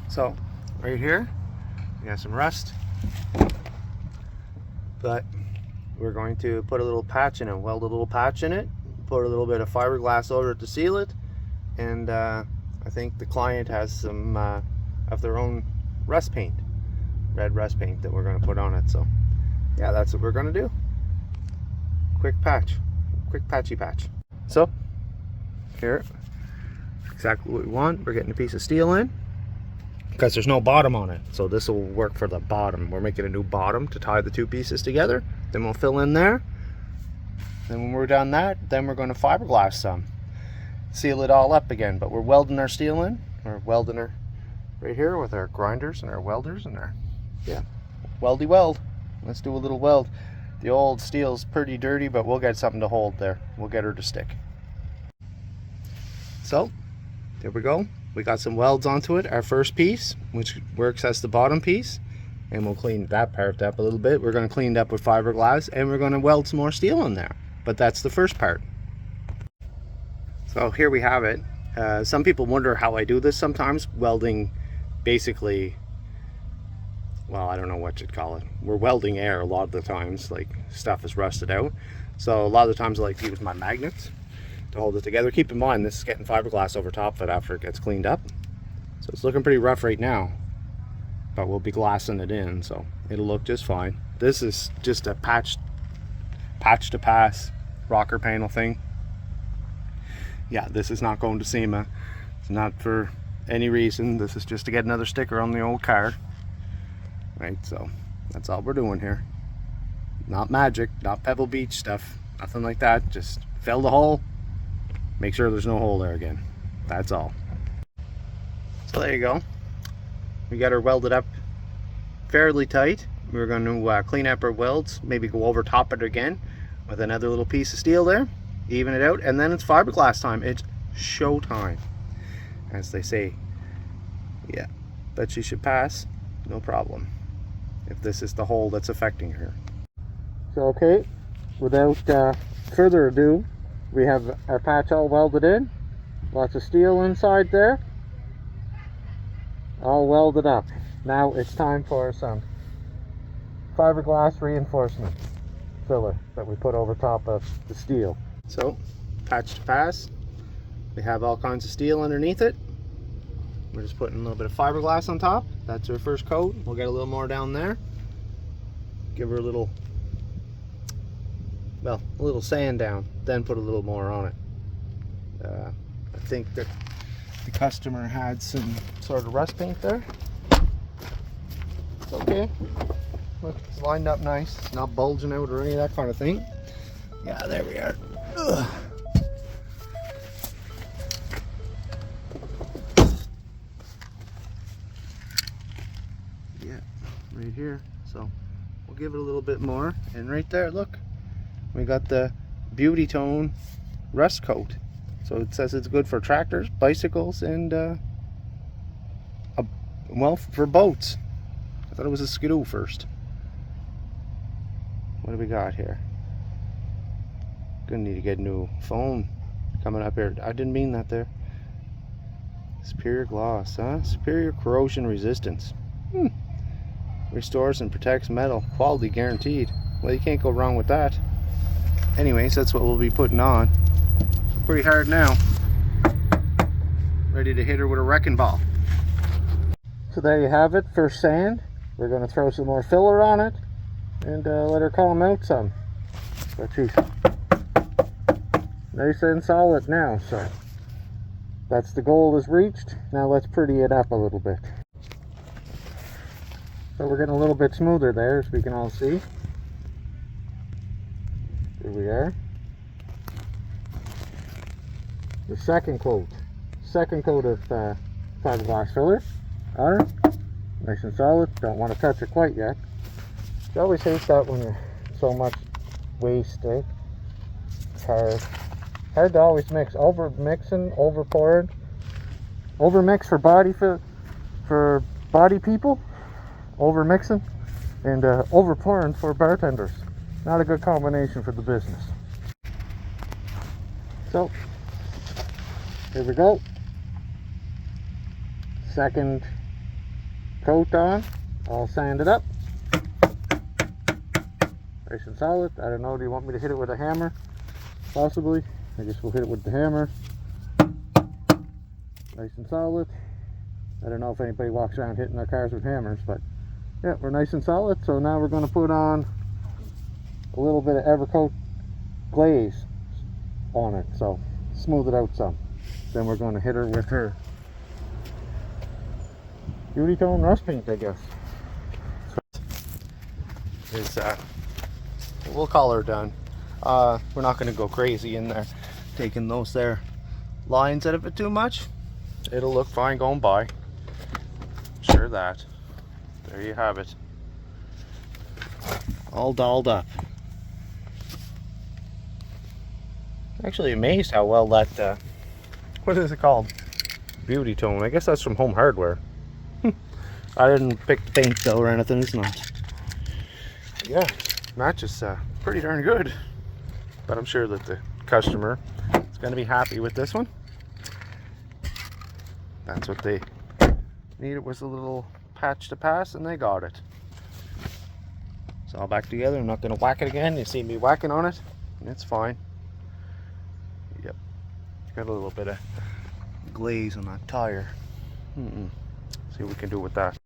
So right here we got some rust, but we're going to put a little patch in it, weld a little patch in it, put a little bit of fiberglass over it to seal it, and I think the client has some of their own rust paint, red rust paint, that we're going to put on it. So yeah, that's what we're going to do. Quick patch, quick patchy patch. So here, exactly what we want. We're getting a piece of steel in because there's no bottom on it, so this will work for the bottom. We're making a new bottom to tie the two pieces together, then we'll fill in there. Then when we're done that, then we're going to fiberglass some, seal it all up again. But we're welding our steel in. We're welding her right here with our grinders and our welders and our, yeah, weldy weld. Let's do a little weld. The old steel's pretty dirty, but we'll get something to hold there. We'll get her to stick. So there we go. We got some welds onto it. Our first piece, which works as the bottom piece, and we'll clean that part up a little bit. We're going to clean it up with fiberglass, and we're going to weld some more steel in there. But that's the first part. So here we have it. Some people wonder how I do this sometimes, welding basically, well, I don't know what you'd call it. We're welding air a lot of the times, like stuff is rusted out. So a lot of the times I like to use my magnets to hold it together. Keep in mind, this is getting fiberglass over top of it after it gets cleaned up. So it's looking pretty rough right now, but we'll be glassing it in, so it'll look just fine. This is just a patch to pass rocker panel thing. Yeah, this is not going to SEMA. It's not for any reason. This is just to get another sticker on the old car. Right, so that's all we're doing here. Not magic, not Pebble Beach stuff, nothing like that. Just fill the hole, make sure there's no hole there again. That's all. So there you go. We got her welded up fairly tight. We're going to clean up our welds, maybe go over top it again with another little piece of steel there, even it out, and then it's fiberglass time. It's show time, as they say. Yeah, but she should pass, no problem, if this is the hole that's affecting her. So okay, without further ado, we have our patch all welded in, lots of steel inside there, all welded up. Now it's time for some fiberglass reinforcement filler that we put over top of the steel. So patch to pass, we have all kinds of steel underneath it. We're just putting a little bit of fiberglass on top. That's our first coat. We'll get a little more down there, give her a little, well, a little sand down, then put a little more on it. I think that the customer had some sort of rust paint there. It's okay. Look, it's lined up nice. It's not bulging out or any of that kind of thing. Yeah, there we are. Ugh. Yeah, right here. So we'll give it a little bit more. And right there, look, we got the Beauty Tone rust coat. So it says it's good for tractors, bicycles, and well, for boats. I thought it was a Skidoo first. What do we got here? Gonna need to get a new phone coming up here. I didn't mean that there. Superior gloss, huh? Superior corrosion resistance. Restores and protects metal. Quality guaranteed. Well, you can't go wrong with that. Anyways, that's what we'll be putting on. Pretty hard now. Ready to hit her with a wrecking ball. So there you have it, first sand. We're going to throw some more filler on it and let her calm out some. But she's nice and solid now, so that's the goal is reached. Now let's pretty it up a little bit. So we're getting a little bit smoother there, as we can all see. Here we are. The second coat of fiberglass filler on it. Nice and solid. Don't want to touch it quite yet. You always hate that when you're so much waste, eh? It's hard to always mix. Over mixing, over pouring. Over mix for body people. Over mixing and over pouring for bartenders. Not a good combination for the business. So here we go. Second coat on, all sanded up. Nice and solid. I don't know, do you want me to hit it with a hammer? Possibly. I guess we'll hit it with the hammer. Nice and solid. I don't know if anybody walks around hitting their cars with hammers, but yeah, we're nice and solid. So now we're going to put on a little bit of Evercoat glaze on it, so smooth it out some. Then we're going to hit her with her Beauty Tone rust paint, I guess. We'll call her done. We're not going to go crazy in there taking those there lines out of it too much. It'll look fine going by. Sure that. There you have it. All dolled up. Actually amazed how well that, what is it called? Beauty Tone. I guess that's from Home Hardware. I didn't pick the paint though or anything. It's not. Yeah, matches pretty darn good. But I'm sure that the customer is going to be happy with this one. That's what they needed, was a little patch to pass, and they got it. It's all back together. I'm not going to whack it again. You see me whacking on it, and it's fine. Yep, got a little bit of glaze on that tire. See what we can do with that.